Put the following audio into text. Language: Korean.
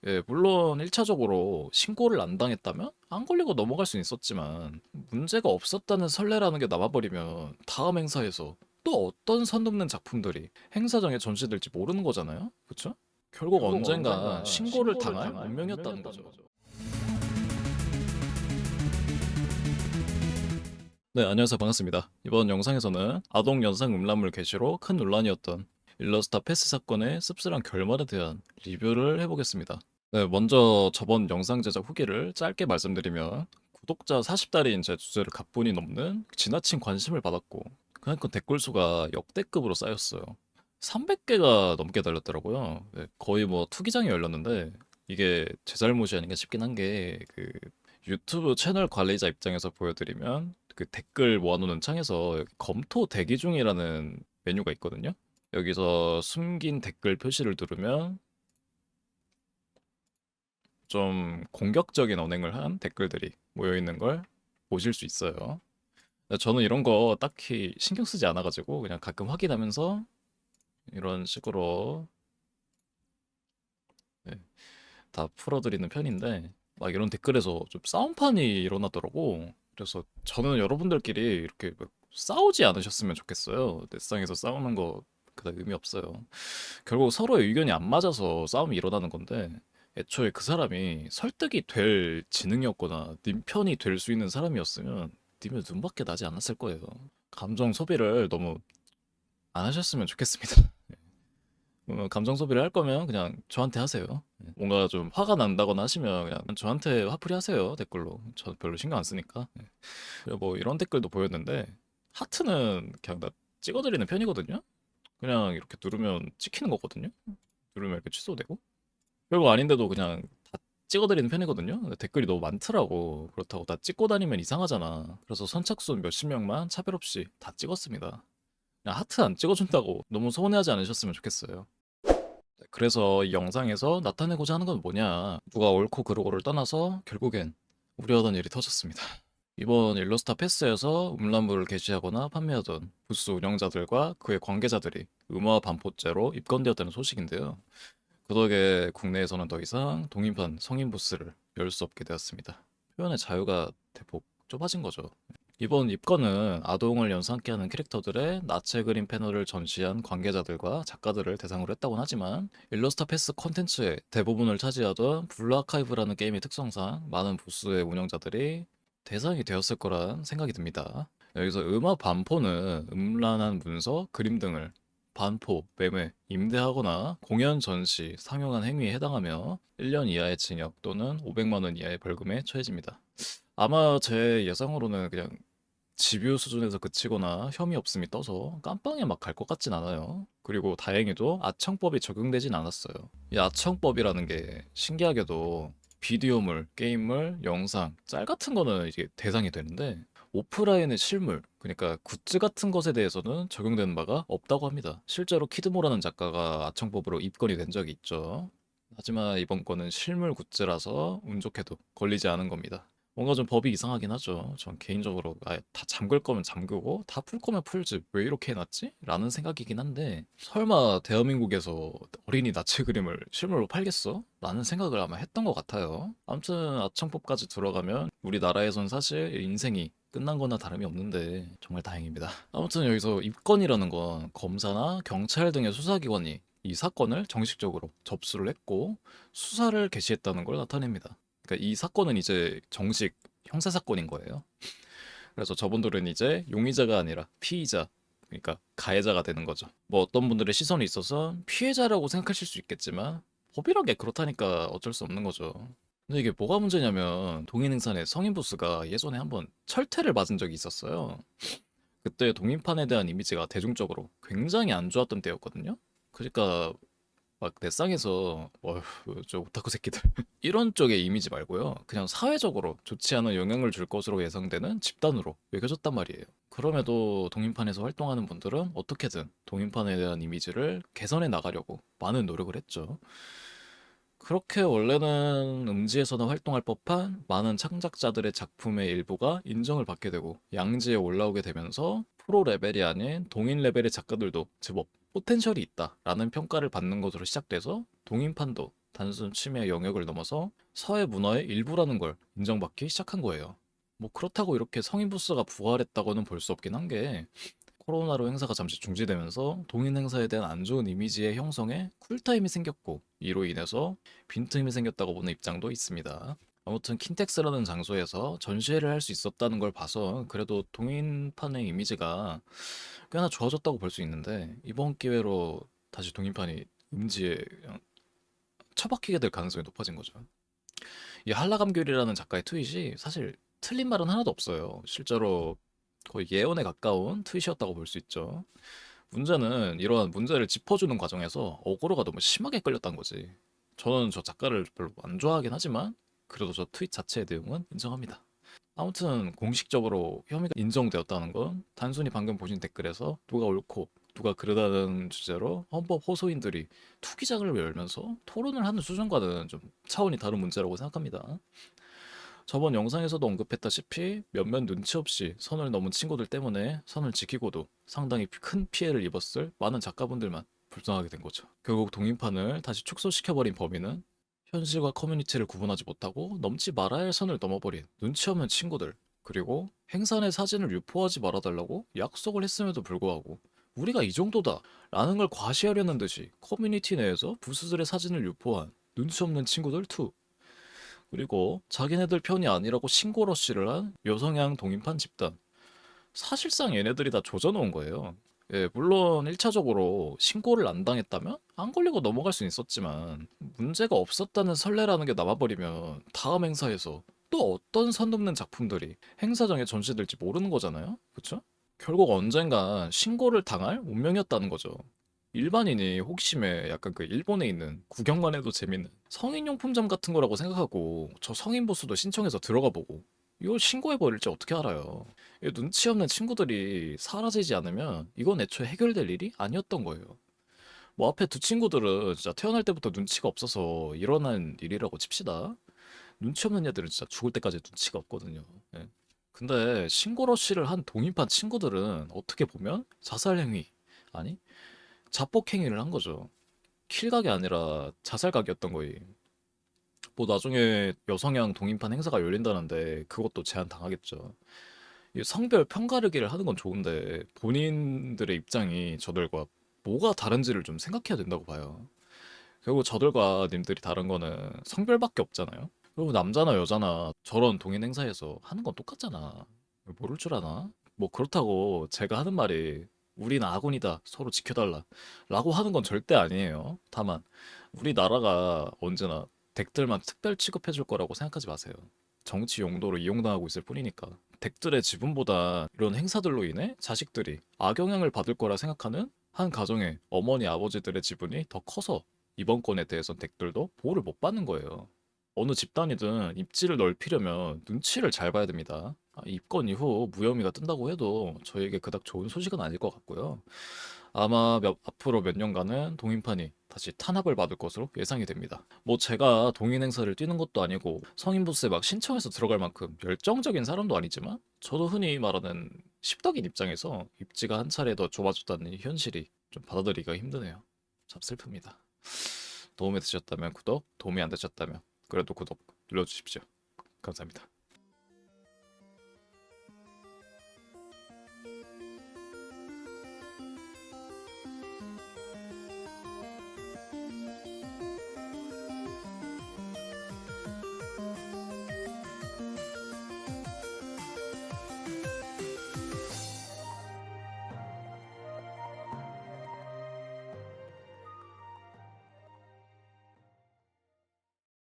예, 물론 1차적으로 신고를 안 당했다면 안 걸리고 넘어갈 수 있었지만 문제가 없었다는 선례라는 게 남아버리면 다음 행사에서 또 어떤 선 넘는 작품들이 행사장에 전시될지 모르는 거잖아요. 그쵸? 결국 언젠간 신고를 당할 운명이었다는 거죠. 네, 안녕하세요. 반갑습니다. 이번 영상에서는 아동 연상 음란물 게시로 큰 논란이었던 일러스트 패스 사건의 씁쓸한 결말에 대한 리뷰를 해보겠습니다. 네, 먼저 저번 영상 제작 후기를 짧게 말씀드리면 구독자 40달인 제 주제를 가뿐히 넘는 지나친 관심을 받았고 그만큼 댓글 수가 역대급으로 쌓였어요. 300개가 넘게 달렸더라고요. 네, 거의 뭐 투기장이 열렸는데 이게 제 잘못이 아닌가 싶긴 한 게 그 유튜브 채널 관리자 입장에서 보여드리면 그 댓글 모아놓는 창에서 여기 검토 대기 중이라는 메뉴가 있거든요. 여기서 숨긴 댓글 표시를 누르면 좀 공격적인 언행을 한 댓글들이 모여 있는 걸 보실 수 있어요. 저는 이런 거 딱히 신경 쓰지 않아가지고 그냥 가끔 확인하면서 이런 식으로 네, 다 풀어드리는 편인데 막 이런 댓글에서 좀 싸움판이 일어나더라고. 그래서 저는 여러분들끼리 이렇게 막 싸우지 않으셨으면 좋겠어요. 넷상에서 싸우는 거 그다지 의미 없어요. 결국 서로의 의견이 안 맞아서 싸움이 일어나는 건데 애초에 그 사람이 설득이 될 지능이었거나 님 편이 될 수 있는 사람이었으면 님의 눈밖에 나지 않았을 거예요. 감정 소비를 너무 안 하셨으면 좋겠습니다. 감정 소비를 할 거면 그냥 저한테 하세요. 뭔가 좀 화가 난다거나 하시면 그냥 저한테 화풀이 하세요. 댓글로. 저 별로 신경 안 쓰니까. 그리고 뭐 이런 댓글도 보였는데 하트는 그냥 나 찍어드리는 편이거든요. 그냥 이렇게 누르면 찍히는 거거든요. 누르면 이렇게 취소되고. 별거 아닌데도 그냥 다 찍어드리는 편이거든요. 근데 댓글이 너무 많더라고. 그렇다고 다 찍고 다니면 이상하잖아. 그래서 선착순 몇십 명만 차별 없이 다 찍었습니다. 그냥 하트 안 찍어준다고 너무 서운해하지 않으셨으면 좋겠어요. 네, 그래서 이 영상에서 나타내고자 하는 건 뭐냐. 누가 옳고 그르고를 떠나서 결국엔 우려하던 일이 터졌습니다. 이번 일러스트 패스에서 음란물을 게시하거나 판매하던 부스 운영자들과 그의 관계자들이 음화 반포죄로 입건되었다는 소식인데요. 그 덕에 국내에서는 더 이상 동인판 성인 부스를 열 수 없게 되었습니다. 표현의 자유가 대폭 좁아진 거죠. 이번 입건은 아동을 연상케 하는 캐릭터들의 나체 그림 패널을 전시한 관계자들과 작가들을 대상으로 했다곤 하지만 일러스트 패스 콘텐츠의 대부분을 차지하던 블루 아카이브라는 게임의 특성상 많은 부스의 운영자들이 대상이 되었을 거란 생각이 듭니다. 여기서 음악 반포는 음란한 문서, 그림 등을 반포, 매매, 임대하거나 공연 전시, 상용한 행위에 해당하며 1년 이하의 징역 또는 500만 원 이하의 벌금에 처해집니다. 아마 제 예상으로는 그냥 집유 수준에서 그치거나 혐의 없음이 떠서 깜빵에 막 갈 것 같진 않아요. 그리고 다행히도 아청법이 적용되진 않았어요. 이 아청법이라는 게 신기하게도 비디오물, 게임물, 영상, 짤 같은 거는 이게 대상이 되는데 오프라인의 실물, 그러니까 굿즈 같은 것에 대해서는 적용되는 바가 없다고 합니다. 실제로 키드모라는 작가가 아청법으로 입건이 된 적이 있죠. 하지만 이번 건은 실물 굿즈라서 운 좋게도 걸리지 않은 겁니다. 뭔가 좀 법이 이상하긴 하죠. 전 개인적으로 아예 다 잠글 거면 잠그고 다 풀 거면 풀지 왜 이렇게 해놨지? 라는 생각이긴 한데 설마 대한민국에서 어린이 나치 그림을 실물로 팔겠어? 라는 생각을 아마 했던 것 같아요. 아무튼 아청법까지 들어가면 우리나라에선 사실 인생이 끝난 거나 다름이 없는데 정말 다행입니다. 아무튼 여기서 입건이라는 건 검사나 경찰 등의 수사기관이 이 사건을 정식적으로 접수를 했고 수사를 개시했다는 걸 나타냅니다. 그러니까 이 사건은 이제 정식 형사 사건인 거예요. 그래서 저분들은 이제 용의자가 아니라 피의자, 그러니까 가해자가 되는 거죠. 뭐 어떤 분들의 시선이 있어서 피해자라고 생각하실 수 있겠지만 법이란 게 그렇다니까 어쩔 수 없는 거죠. 근데 이게 뭐가 문제냐면 동인행산의 성인 부스가 예전에 한번 철퇴를 맞은 적이 있었어요. 그때 동인판에 대한 이미지가 대중적으로 굉장히 안 좋았던 때였거든요. 그러니까 막 넷상에서 어휴 저 오타쿠 새끼들 이런 쪽의 이미지 말고요. 그냥 사회적으로 좋지 않은 영향을 줄 것으로 예상되는 집단으로 여겨졌단 말이에요. 그럼에도 동인판에서 활동하는 분들은 어떻게든 동인판에 대한 이미지를 개선해 나가려고 많은 노력을 했죠. 그렇게 원래는 음지에서는 활동할 법한 많은 창작자들의 작품의 일부가 인정을 받게 되고 양지에 올라오게 되면서 프로 레벨이 아닌 동인 레벨의 작가들도 제법 포텐셜이 있다라는 평가를 받는 것으로 시작돼서 동인판도 단순 취미의 영역을 넘어서 사회 문화의 일부라는 걸 인정받기 시작한 거예요. 뭐 그렇다고 이렇게 성인 부스가 부활했다고는 볼 수 없긴 한 게 코로나로 행사가 잠시 중지되면서 동인 행사에 대한 안 좋은 이미지의 형성에 쿨타임이 생겼고 이로 인해서 빈틈이 생겼다고 보는 입장도 있습니다. 아무튼 킨텍스라는 장소에서 전시회를 할 수 있었다는 걸 봐서 그래도 동인판의 이미지가 꽤나 좋아졌다고 볼 수 있는데 이번 기회로 다시 동인판이 음지에 그냥 처박히게 될 가능성이 높아진 거죠. 이 한라감귤이라는 작가의 트윗이 사실 틀린 말은 하나도 없어요. 실제로 거의 예언에 가까운 트윗이었다고 볼 수 있죠. 문제는 이러한 문제를 짚어주는 과정에서 어그로가 너무 심하게 끌렸다는 거지. 저는 저 작가를 별로 안 좋아하긴 하지만 그래도 저 트윗 자체의 내용은 인정합니다. 아무튼 공식적으로 혐의가 인정되었다는 건 단순히 방금 보신 댓글에서 누가 옳고 누가 그르다는 주제로 헌법 호소인들이 투기장을 열면서 토론을 하는 수준과는 좀 차원이 다른 문제라고 생각합니다. 저번 영상에서도 언급했다시피 몇몇 눈치 없이 선을 넘은 친구들 때문에 선을 지키고도 상당히 큰 피해를 입었을 많은 작가분들만 불쌍하게 된 거죠. 결국 동인판을 다시 축소시켜버린 범인은 현실과 커뮤니티를 구분하지 못하고 넘지 말아야 할 선을 넘어버린 눈치 없는 친구들, 그리고 행사 내 사진을 유포하지 말아달라고 약속을 했음에도 불구하고 우리가 이 정도다 라는 걸 과시하려는 듯이 커뮤니티 내에서 부스들의 사진을 유포한 눈치 없는 친구들 2, 그리고 자기네들 편이 아니라고 신고러쉬를 한 여성향 동인판 집단. 사실상 얘네들이 다 조져놓은 거예요. 예, 물론 1차적으로 신고를 안 당했다면 안 걸리고 넘어갈 수는 있었지만 문제가 없었다는 설레라는 게 남아버리면 다음 행사에서 또 어떤 선 넘는 작품들이 행사장에 전시될지 모르는 거잖아요. 그쵸? 결국 언젠간 신고를 당할 운명이었다는 거죠. 일반인이 호기심에 약간 그 일본에 있는 구경만 해도 재밌는 성인용품점 같은 거라고 생각하고 저 성인 보스도 신청해서 들어가 보고 이걸 신고해버릴지 어떻게 알아요. 이 눈치 없는 친구들이 사라지지 않으면 이건 애초에 해결될 일이 아니었던 거예요. 뭐 앞에 두 친구들은 진짜 태어날 때부터 눈치가 없어서 일어난 일이라고 칩시다. 눈치 없는 애들은 진짜 죽을 때까지 눈치가 없거든요. 예. 근데 신고러쉬를 한 동인판 친구들은 어떻게 보면 자살행위, 아니 자폭행위를 한 거죠. 킬각이 아니라 자살각이었던 거예요. 뭐 나중에 여성향 동인판 행사가 열린다는데 그것도 제한 당하겠죠. 이 성별 편가르기를 하는 건 좋은데 본인들의 입장이 저들과 뭐가 다른지를 좀 생각해야 된다고 봐요. 결국 저들과 님들이 다른 거는 성별밖에 없잖아요. 그리고 남자나 여자나 저런 동인 행사에서 하는 건 똑같잖아. 모를 줄 아나? 뭐 그렇다고 제가 하는 말이 우린 아군이다, 서로 지켜달라 라고 하는 건 절대 아니에요. 다만 우리나라가 언제나 덱들만 특별 취급해 줄 거라고 생각하지 마세요. 정치 용도로 이용당하고 있을 뿐이니까. 덱들의 지분보다 이런 행사들로 인해 자식들이 악영향을 받을 거라 생각하는 한 가정의 어머니 아버지들의 지분이 더 커서 이번 건에 대해선 덱들도 보호를 못 받는 거예요. 어느 집단이든 입지를 넓히려면 눈치를 잘 봐야 됩니다. 입건 이후 무혐의가 뜬다고 해도 저에게 그닥 좋은 소식은 아닐 것 같고요. 아마 앞으로 몇 년간은 동인판이 다시 탄압을 받을 것으로 예상이 됩니다. 뭐 제가 동인 행사를 뛰는 것도 아니고 성인 부스에 막 신청해서 들어갈 만큼 열정적인 사람도 아니지만 저도 흔히 말하는 십덕인 입장에서 입지가 한 차례 더 좁아졌다는 이 현실이 좀 받아들이기가 힘드네요. 참 슬픕니다. 도움이 되셨다면 구독, 도움이 안 되셨다면 그래도 구독 눌러주십시오. 감사합니다.